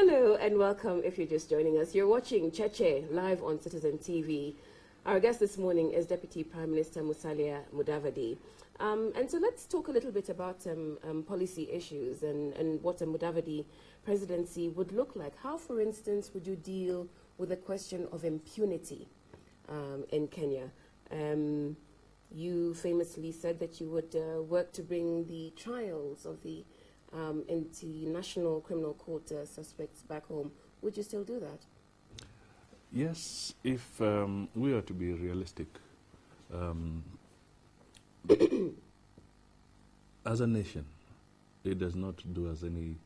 Hello and welcome if you're just joining us. You're watching Cheche live on Citizen TV. Our guest this morning is Deputy Prime Minister Musalia Mudavadi. And so let's talk a little bit about policy issues and what a Mudavadi presidency would look like. How, for instance, would you deal with the question of impunity in Kenya? You famously said that you would work to bring the trials of the National Criminal Court suspects back home. Would you still do that? Yes, if we are to be realistic. As a nation, it does not do us any,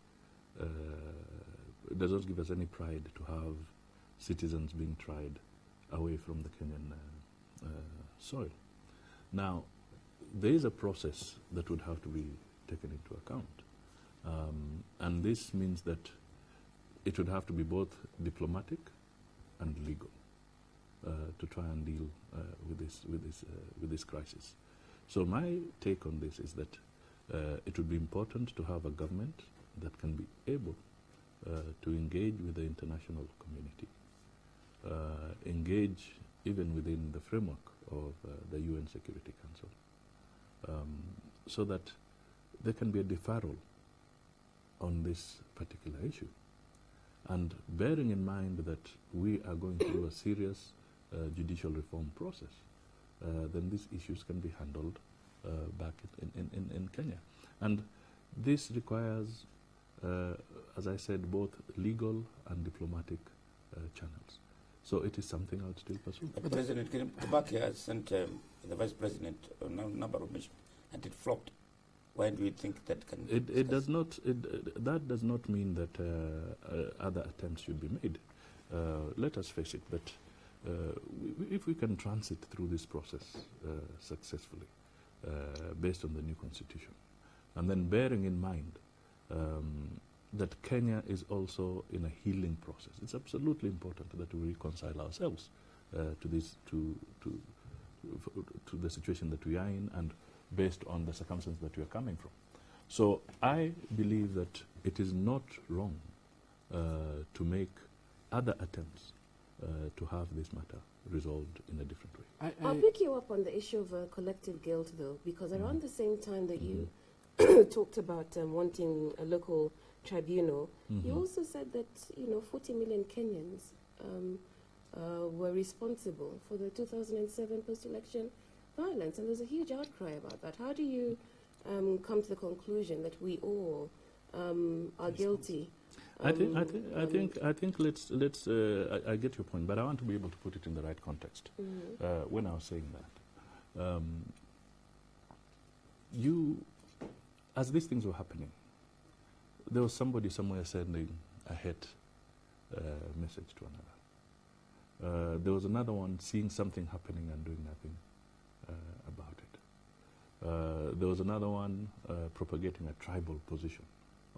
it does not give us any pride to have citizens being tried away from the Kenyan soil. Now, there is a process that would have to be taken into account. And this means that it would have to be both diplomatic and legal to try and deal with this crisis. So my take on this is that it would be important to have a government that can be able to engage with the international community, engage even within the framework of the UN Security Council, so that there can be a deferral on this particular issue. And bearing in mind that we are going through a serious judicial reform process, then these issues can be handled back in Kenya. And this requires, as I said, both legal and diplomatic channels. So it is something I would still pursue. President Kibaki has sent the Vice President a number of missions, and it flopped. Why do you think that can? It does not. That does not mean that other attempts should be made. Let us face it. That if we can transit through this process successfully, based on the new constitution, and then bearing in mind that Kenya is also in a healing process, it's absolutely important that we reconcile ourselves to this, to the situation that we are in, and based on the circumstances that we are coming from. So I believe that it is not wrong to make other attempts to have this matter resolved in a different way. I'll pick you up on the issue of collective guilt, though, because around the same time that you talked about wanting a local tribunal, you also said that 40 million Kenyans were responsible for the 2007 post-election violence, and there's a huge outcry about that. How do you come to the conclusion that we all are guilty? I think let's I get your point, but I want to be able to put it in the right context. When I was saying that, as these things were happening, there was somebody somewhere sending a hate message to another. There was another one seeing something happening and doing nothing about it. There was another one propagating a tribal position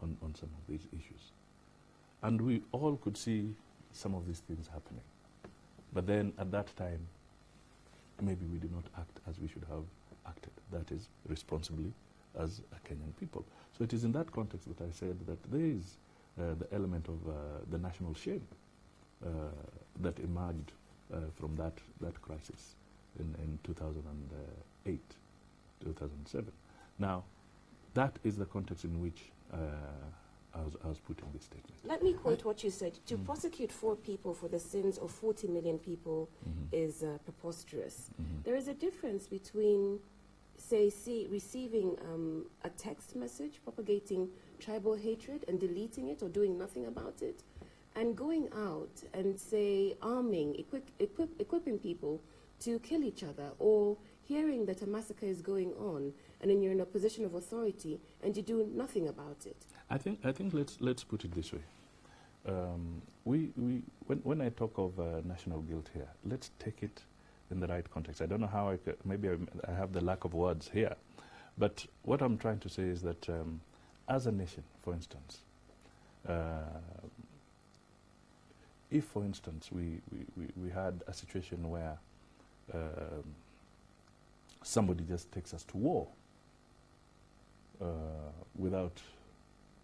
on some of these issues. And we all could see some of these things happening. But then at that time, maybe we did not act as we should have acted. That is, responsibly as a Kenyan people. So it is in that context that I said that there is the element of the national shame that emerged from that crisis in 2008, 2007. Now, that is the context in which I was putting this statement. Let me quote what you said. To prosecute 4 people for the sins of 40 million people is preposterous. There is a difference between, say, receiving a text message propagating tribal hatred and deleting it or doing nothing about it, and going out and, say, arming, equipping people to kill each other, or hearing that a massacre is going on and then you're in a position of authority and you do nothing about it. I think let's put it this way. When I talk of national guilt here, let's take it in the right context. I don't know how maybe I have the lack of words here, but what I'm trying to say is that as a nation, for instance, if, for instance, we had a situation where somebody just takes us to war without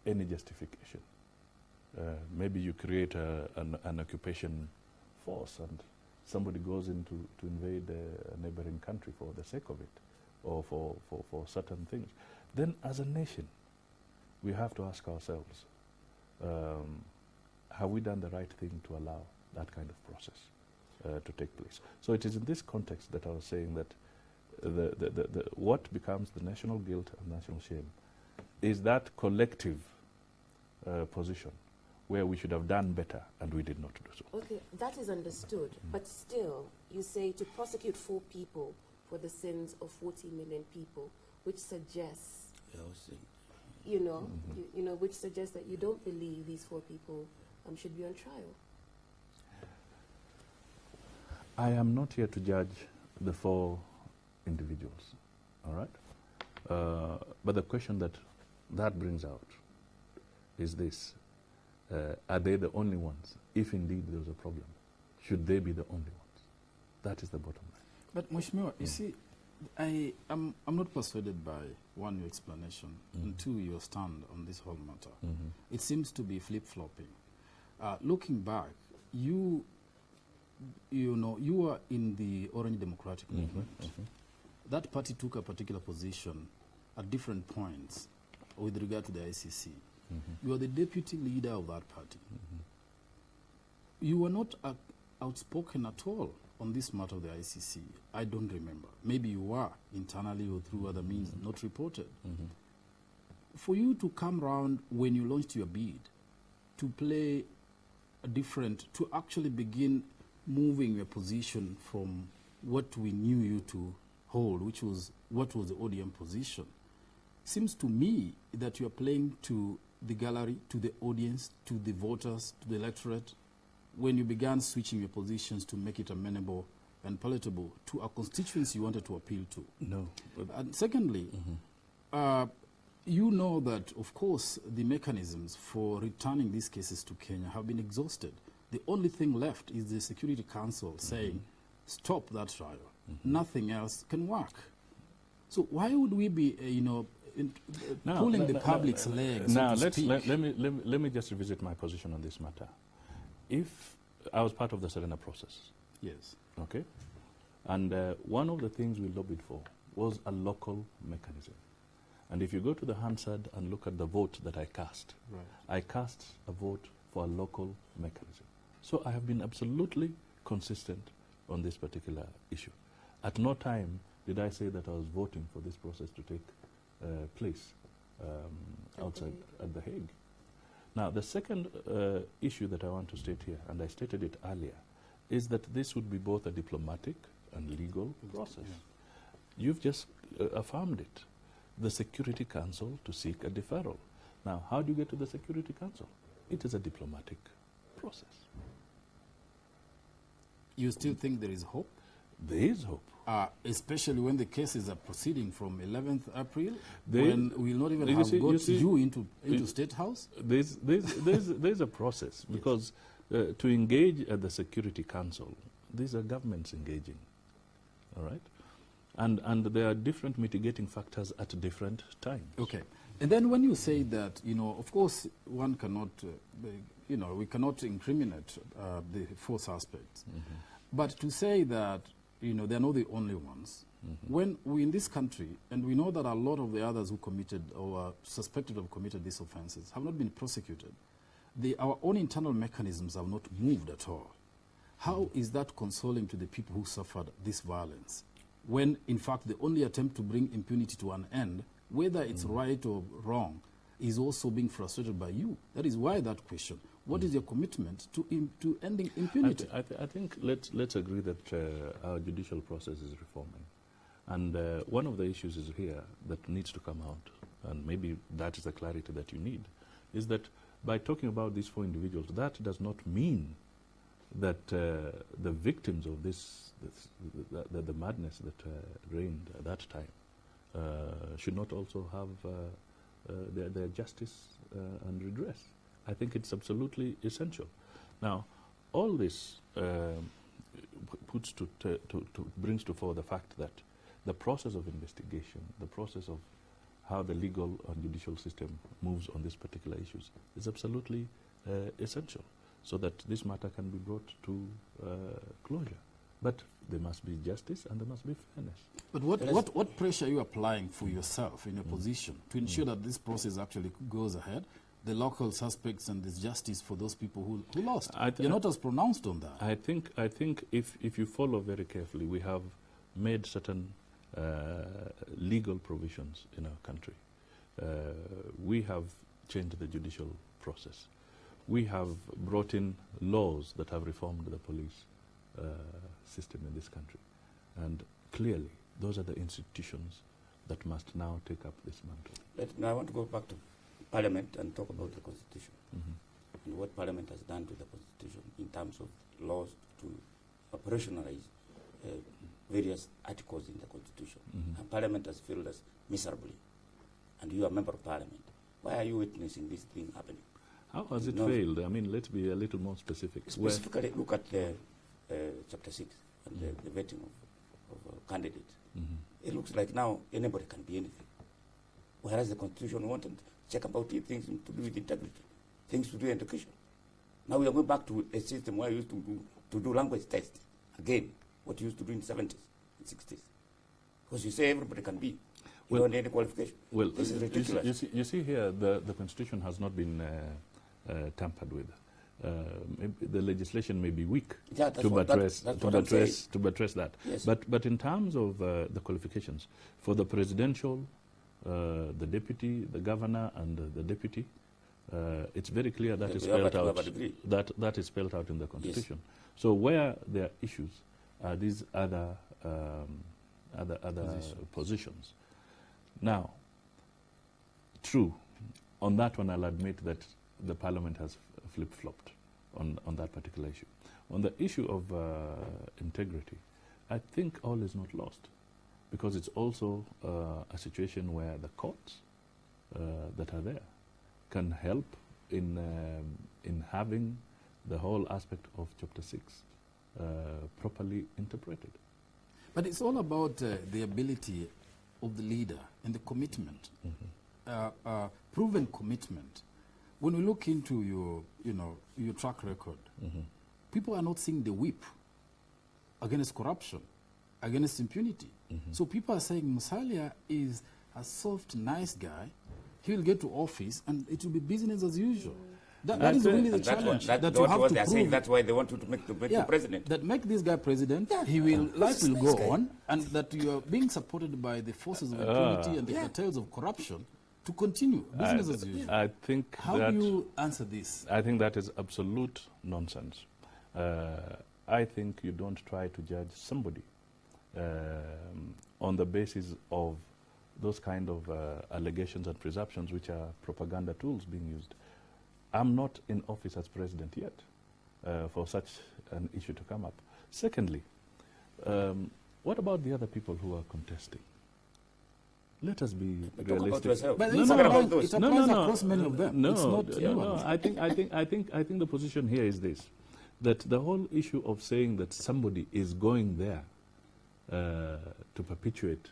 any justification, Maybe you create an occupation force and somebody goes in to invade a neighboring country for the sake of it or for certain things. Then as a nation, we have to ask ourselves, have we done the right thing to allow that kind of process to take place? So it is in this context that I was saying that what becomes the national guilt and national shame is that collective position where we should have done better and we did not do so. Okay, that is understood, but still, you say to prosecute 4 people for the sins of 40 million people, which suggests, you know, which suggests that you don't believe these 4 people should be on trial. I am not here to judge the 4 individuals, all right? But the question that brings out is this. Are they the only ones? If indeed there's a problem, should they be the only ones? That is the bottom line. But Mheshimiwa, you see, I'm not persuaded by, one, your explanation, and 2, your stand on this whole matter. It seems to be flip-flopping. Looking back, you were in the Orange Democratic Movement. That party took a particular position at different points with regard to the ICC. You are the deputy leader of that party. You were not outspoken at all on this matter of the ICC. I don't remember. Maybe you were internally or through other means, not reported. For you to come around when you launched your bid to play a different, to actually begin moving your position from what we knew you to hold, which was what was the ODM position, seems to me that you are playing to the gallery, to the audience, to the voters, to the electorate, when you began switching your positions to make it amenable and palatable to a constituency you wanted to appeal to. No. And secondly, you know that, of course, the mechanisms for returning these cases to Kenya have been exhausted. The only thing left is the Security Council saying, stop that trial. Nothing else can work. So why would we be, pulling the public's legs? Now, let me just revisit my position on this matter. If I was part of the Serena process, yes, okay, and one of the things we lobbied for was a local mechanism. And if you go to the Hansard and look at the vote that I cast, I cast a vote for a local mechanism. So I have been absolutely consistent on this particular issue. At no time did I say that I was voting for this process to take place outside at The Hague. Now, the second issue that I want to state here, and I stated it earlier, is that this would be both a diplomatic and legal process. You've just affirmed it. The Security Council to seek a deferral. Now, how do you get to the Security Council? It is a diplomatic process. You still think there is hope? There is hope. Especially when the cases are proceeding from 11th April, when we'll not even have got you into State House? There's a process, because to engage at the Security Council, these are governments engaging, all right? And there are different mitigating factors at different times. Okay. And then when you say that, of course, one cannot, we cannot incriminate the 4 suspects. But to say that, they're not the only ones. When we in this country, and we know that a lot of the others who committed or are suspected of committed these offenses have not been prosecuted, our own internal mechanisms have not moved at all. How is that consoling to the people who suffered this violence? When, in fact, the only attempt to bring impunity to an end, whether it's right or wrong, is also being frustrated by you. That is why that question. What is your commitment to ending impunity? I think let's agree that our judicial process is reforming. And one of the issues is here that needs to come out, and maybe that is the clarity that you need, is that by talking about these 4 individuals, that does not mean that the victims of the madness that reigned at that time should not also have their justice and redress. I think it's absolutely essential. Now, all this brings to fore the fact that the process of investigation, the process of how the legal and judicial system moves on these particular issues is absolutely essential so that this matter can be brought to closure. But there must be justice and there must be fairness. But what pressure are you applying for yourself in your position to ensure that this process actually goes ahead? The local suspects and there's justice for those people who lost. You're not as pronounced on that. I think if you follow very carefully, we have made certain legal provisions in our country. We have changed the judicial process. We have brought in laws that have reformed the police system in this country. And clearly, those are the institutions that must now take up this mantle. Now I want to go back to Parliament and talk about the Constitution Mm-hmm. and what Parliament has done to the Constitution in terms of laws to operationalize various articles in the Constitution. Mm-hmm. And Parliament has failed us miserably. And you are a member of Parliament. Why are you witnessing this thing happening? How has it failed? I mean, let's be a little more specific. Specifically, look at the Chapter 6 and the vetting of candidates. Mm-hmm. It looks like now anybody can be anything. Whereas the Constitution wanted to check about it, things to do with integrity, things to do with education. Now we are going back to a system where we used to do language tests. Again, what you used to do in the 70s and 60s. Because you say everybody can be. You don't need any qualification. Well, this is ridiculous. You see here, the Constitution has not been tampered with. The legislation may be weak to buttress that. Yes. But in terms of the qualifications, for the presidential, the deputy, the governor, and the deputy, it's very clear that is spelled out. That is spelled out in the Constitution. Yes. So where there are issues are these other positions. Now, true, on that one I'll admit that the Parliament has flip-flopped on that particular issue. On the issue of integrity, I think all is not lost, because it's also a situation where the courts that are there can help in having the whole aspect of Chapter 6 properly interpreted. But it's all about the ability of the leader and the commitment, proven commitment. When we look into your track record, people are not seeing the whip against corruption, against impunity. So people are saying Musalia is a soft, nice guy. He will get to office and it will be business as usual. That is really the challenge that you have to prove. That's why they want you to make the president. That make this guy president, life will go on, and that you are being supported by the forces of impunity and the cartels of corruption to continue business as usual. I think How do you answer this? I think that is absolute nonsense. I think you don't try to judge somebody on the basis of those kind of allegations and presumptions, which are propaganda tools being used. I'm not in office as president yet for such an issue to come up. Secondly, what about the other people who are contesting? Let us be realistic. But it applies across many of them. No. I think the position here is this: that the whole issue of saying that somebody is going there to perpetuate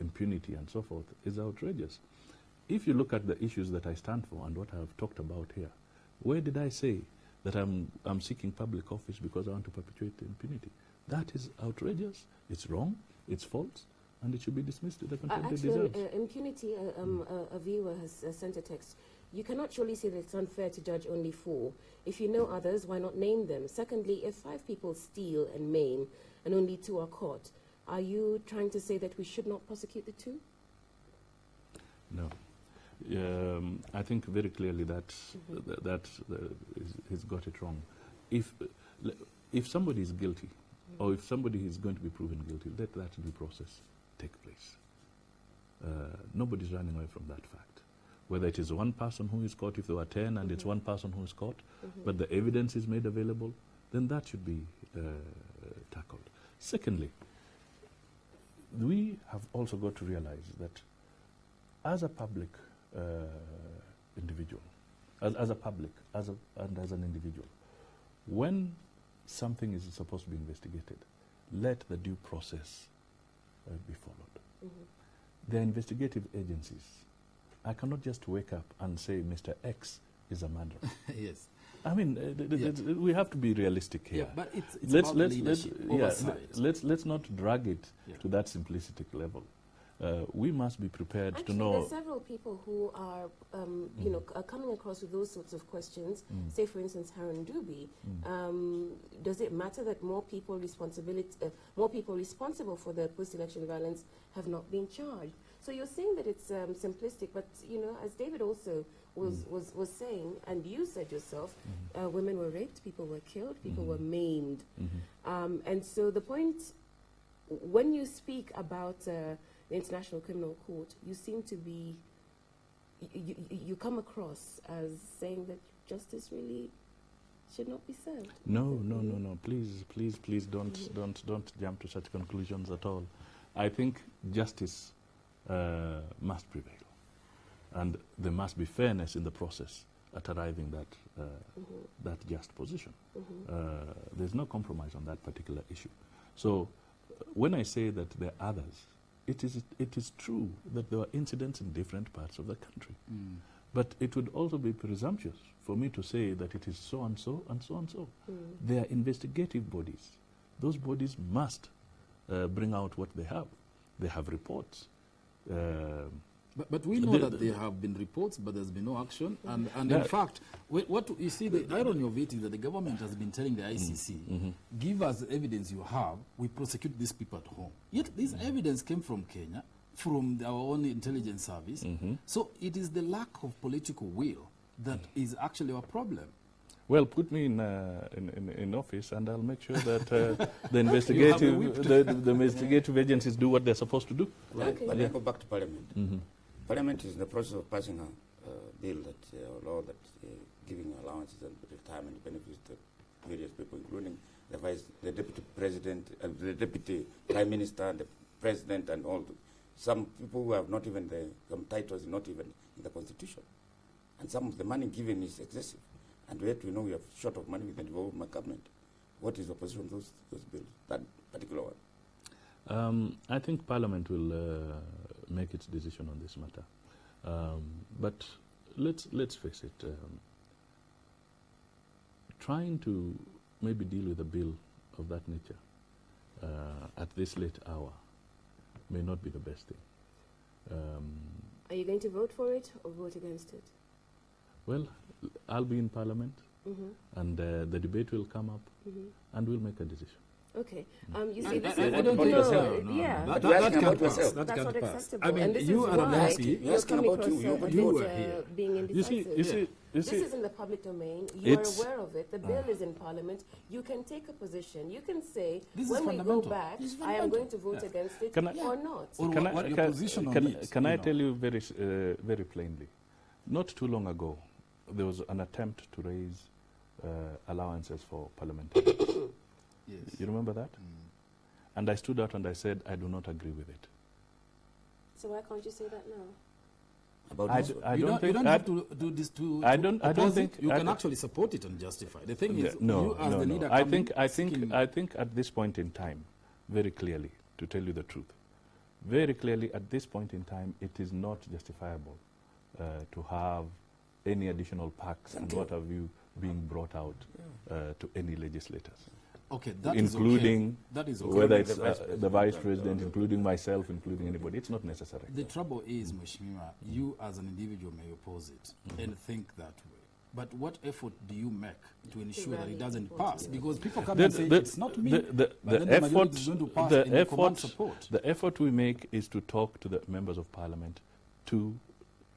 impunity and so forth is outrageous. If you look at the issues that I stand for and what I have talked about here, where did I say that I'm seeking public office because I want to perpetuate impunity? That is outrageous. It's wrong. It's false. And it should be dismissed to the contempt it deserves. Impunity, a viewer has sent a text. You cannot surely say that it's unfair to judge only 4. If you know others, why not name them? Secondly, if 5 people steal and maim and only 2 are caught, are you trying to say that we should not prosecute the 2? No. I think very clearly that he's got it wrong. If somebody is guilty, or if somebody is going to be proven guilty, let that due process take place. Nobody's running away from that fact. Whether it is one person who is caught, if there were 10 and it's one person who is caught, but the evidence is made available, then that should be tackled. Secondly, we have also got to realize that as a public individual, as a public, and as an individual, when something is supposed to be investigated, let the due process be followed. They're investigative agencies. I cannot just wake up and say Mr. X is a murderer. Yes. I mean, we have to be realistic here. Yeah, but it's about leadership, oversight. Let's not drag it to that simplistic level. We must be prepared Actually, to know. there's several people who are, are coming across with those sorts of questions. Say, for instance, Haran Dubi. Does it matter that more people responsible for the post-election violence have not been charged? So you're saying that it's simplistic, but as David also was saying, and you said yourself, women were raped, people were killed, people were maimed, and so the point, when you speak about the International Criminal Court, you seem to be, you come across as saying that justice really should not be served. No. Please don't jump to such conclusions at all. I think justice must prevail, and there must be fairness in the process at arriving that just position. There's no compromise on that particular issue. So when I say that there are others, it is true that there are incidents in different parts of the country. But it would also be presumptuous for me to say that it is so and so and so and so. They are investigative bodies. Those bodies must bring out what they have. They have reports. But we know that there have been reports, but there's been no action. And in fact, what you see, the irony of it is that the government has been telling the ICC, give us the evidence you have, we prosecute these people at home. Yet this evidence came from Kenya, from our own intelligence service. So it is the lack of political will that is actually our problem. Well, put me in office, and I'll make sure that the investigative agencies do what they're supposed to do. Right. But I go back to Parliament. Parliament is in the process of passing a bill a law that giving allowances and retirement benefits to various people, including the deputy president, the deputy prime minister, and the president, and all. Some people who have not even some titles, not even in the constitution, and some of the money given is excessive. And yet we know we are short of money with the development government. What is the position of those bills, that particular one? I think Parliament will make its decision on this matter. But let's face it, trying to maybe deal with a bill of that nature at this late hour may not be the best thing. Are you going to vote for it or vote against it? Well, I'll be in Parliament, and the debate will come up, and we'll make a decision. Okay. You see, this I is don't think yeah. that can't pass. That's not acceptable. I mean, and this you is are an why MP. you're coming across you were here. being indecisive. This is in the public domain. You are aware of it. The bill is in Parliament. You can take a position. You can say, when we go back, I am going to vote against it or not. Or what your position on it. Can I tell you very plainly? Not too long ago, there was an attempt to raise allowances for parliamentarians. Yes. You remember that? And I stood out and I said, I do not agree with it. So why can't you say that now? You don't have to do this to I don't think you can actually support it and justify. The thing is, no, you as the leader, I think at this point in time, very clearly, to tell you the truth, very clearly at this point in time, it is not justifiable to have any additional packs and what have you being brought out to any legislators. Okay, that including is okay. That is okay. Whether it's the vice president, including myself, including anybody. It's not necessary. The trouble is, Mheshimiwa, you as an individual may oppose it and think that way. But what effort do you make to ensure that it doesn't pass? Because people come and say, it's not me, the effort we make is to talk to the members of Parliament to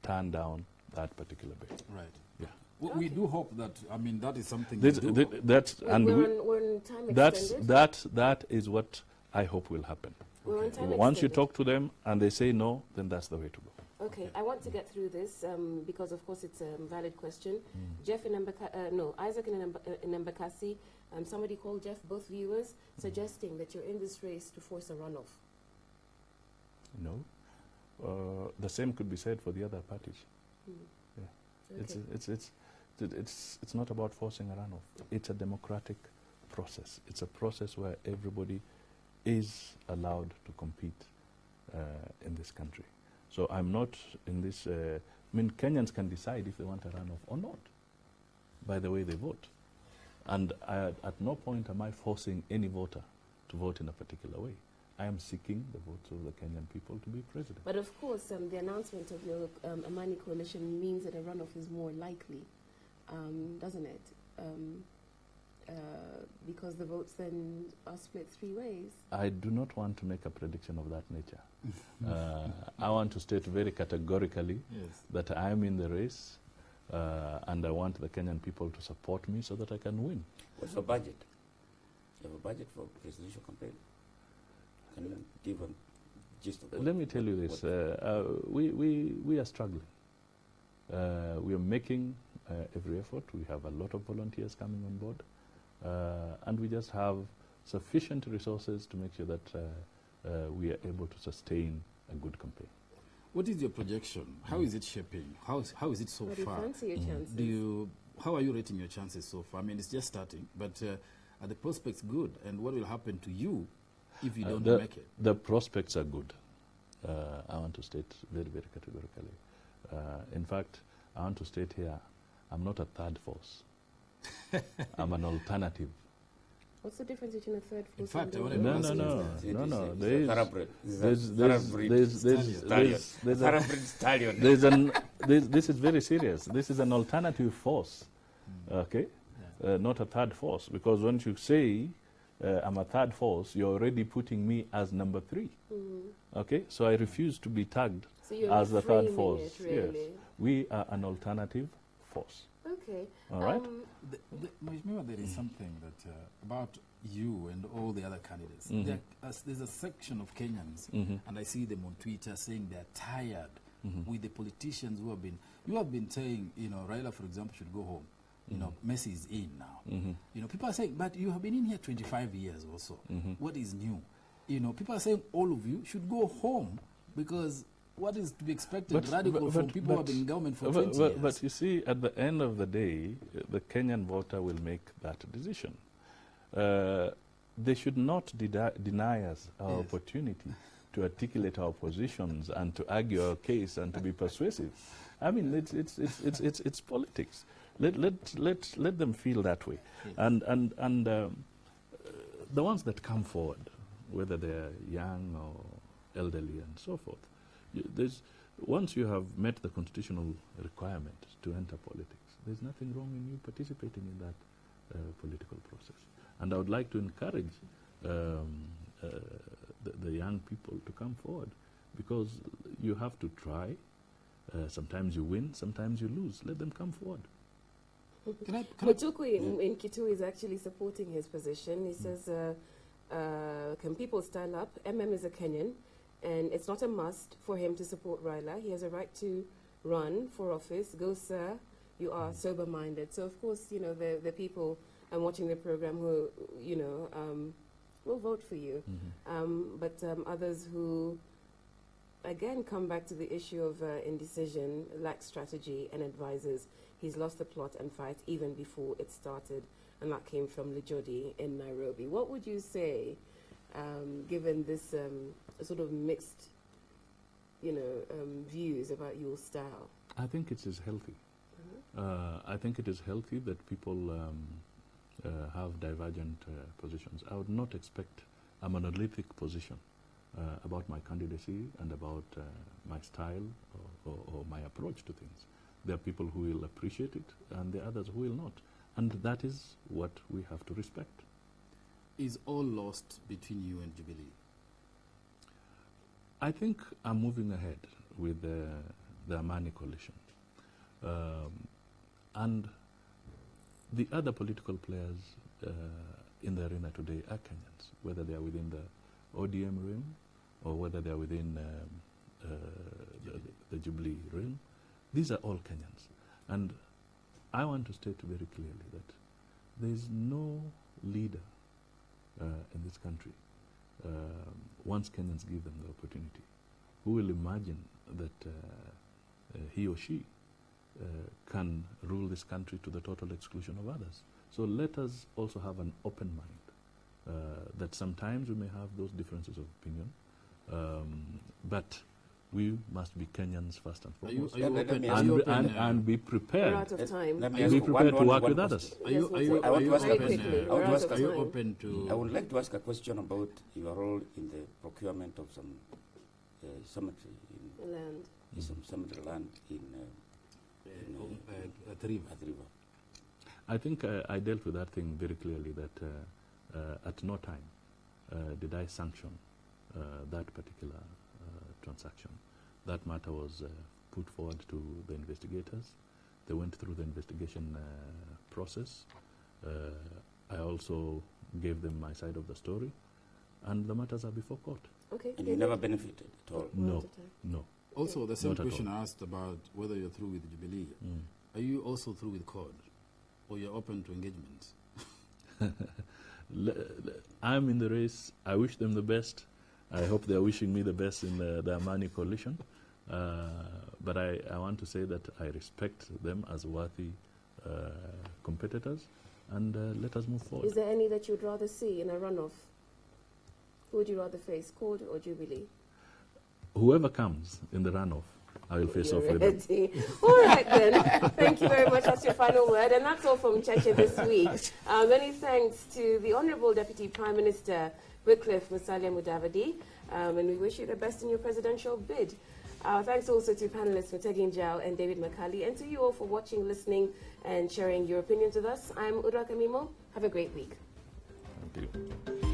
turn down that particular bill. Right. Yeah. Well, we do hope that, that is something we're on time extended. That is what I hope will happen. We're on time Once you extended. talk to them and they say no, then that's the way to go. Okay, I want to get through this because, of course, it's a valid question. Jeff in Isaac in Embakasi, somebody called Jeff, both viewers, suggesting that you're in this race to force a runoff. No. The same could be said for the other parties. Yeah. Okay. It's not about forcing a runoff. It's a democratic process. It's a process where everybody is allowed to compete in this country. So I'm not in this. Kenyans can decide if they want a runoff or not. by the way they vote. And at no point am I forcing any voter to vote in a particular way. I am seeking the votes of the Kenyan people to be president. But of course, the announcement of your Amani coalition means that a runoff is more likely, doesn't it? Because the votes then are split 3 ways. I do not want to make a prediction of that nature. I want to state very categorically that I am in the race, and I want the Kenyan people to support me so that I can win. What's your budget? You have a budget for presidential campaign? Can you give a gist of Let me tell you this. We are struggling. We are making every effort. We have a lot of volunteers coming on board. And we just have sufficient resources to make sure that we are able to sustain a good campaign. What is your projection? How is it shaping? How is it so What do you far? fancy your chances? How are you rating your chances so far? I mean, it's just starting, but are the prospects good? And what will happen to you if you don't make it? The prospects are good. I want to state very, very categorically. In fact, I want to state here, I'm not a third force. I'm an alternative. What's the difference between a third force In fact, I and want a to No. This is very serious. This is an alternative force, okay? Not a third force, because once you say I'm a third force, you're already putting me as number 3. Okay, so I refuse to be tagged as the third force. Really? Yes, we are an alternative force. Okay. All right. Remember, there is something that about you and all the other candidates. There's a section of Kenyans, and I see them on Twitter saying they're tired with the politicians who have been. You have been saying, Raila, for example, should go home. Messi is in now. People are saying, but you have been in here 25 years also. What is new? People are saying all of you should go home because what is to be expected from people who have been in government for 20 years? But you see, at the end of the day, the Kenyan voter will make that decision. They should not deny us our opportunity to articulate our positions and to argue our case and to be persuasive. I mean, it's politics. Let them feel that way. And the ones that come forward, whether they're young or elderly and so forth, once you have met the constitutional requirement to enter politics, there's nothing wrong in you participating in that political process. And I would like to encourage the young people to come forward, because you have to try. Sometimes you win, sometimes you lose. Let them come forward. Mutuku in Kitui is actually supporting his position. He says, can people stand up? MM is a Kenyan, and it's not a must for him to support Raila. He has a right to run for office. Go, sir. You are sober-minded. So, of course, the people watching the program who, will vote for you. But others who, again, come back to the issue of indecision, lack strategy and advisors. He's lost the plot and fight even before it started. And that came from Lijodi in Nairobi. What would you say, given this sort of mixed, views about your style? I think it is healthy. I think it is healthy that people have divergent positions. I would not expect a monolithic position about my candidacy and about my style or my approach to things. There are people who will appreciate it and there are others who will not. And that is what we have to respect. Is all lost between you and Jubilee? I think I'm moving ahead with the Amani coalition. And the other political players in the arena today are Kenyans, whether they are within the ODM realm or whether they are within the Jubilee realm. These are all Kenyans. And I want to state very clearly that there is no leader in this country, once Kenyans give them the opportunity, who will imagine that he or she can rule this country to the total exclusion of others. So let us also have an open mind that sometimes we may have those differences of opinion, but we must be Kenyans first and Are you, foremost. are you Let open, me are ask you you- open, And be We're prepared. out of time. Let me Be ask you prepared to one work with question. others. are you, Yes, are you, I want are you to ask a Very question. quickly, I we're want to out ask of a are you time. open to I would like to ask a question about your role in the procurement of some cemetery, Land. some cemetery land in at River? at River. I think I dealt with that thing very clearly, that at no time did I sanction that particular transaction. That matter was put forward to the investigators. They went through the investigation process. I also gave them my side of the story, and the matters are before court. Okay. And you never benefited at all. We're out No, of time. no. Also, the same Not at question all. I asked about whether you're through with Jubilee. Mm. Are you also through with CORD? Or you're open to engagements? I'm in the race. I wish them the best. I hope they're wishing me the best in the Amani coalition. But I want to say that I respect them as worthy competitors, and let us move forward. Is there any that you'd rather see in a runoff? Who would you rather face, CORD or Jubilee? Whoever comes in the runoff, I will face off with them. Ready. All right then. Thank you very much. That's your final word. And that's all from Cheche this week. Many thanks to the Honourable Deputy Prime Minister, Wycliffe Musalia Mudavadi, and we wish you the best in your presidential bid. Thanks also to panelists Mutegi Njau and David Makali, and to you all for watching, listening, and sharing your opinions with us. I'm Udra Kamimo. Have a great week. Thank you.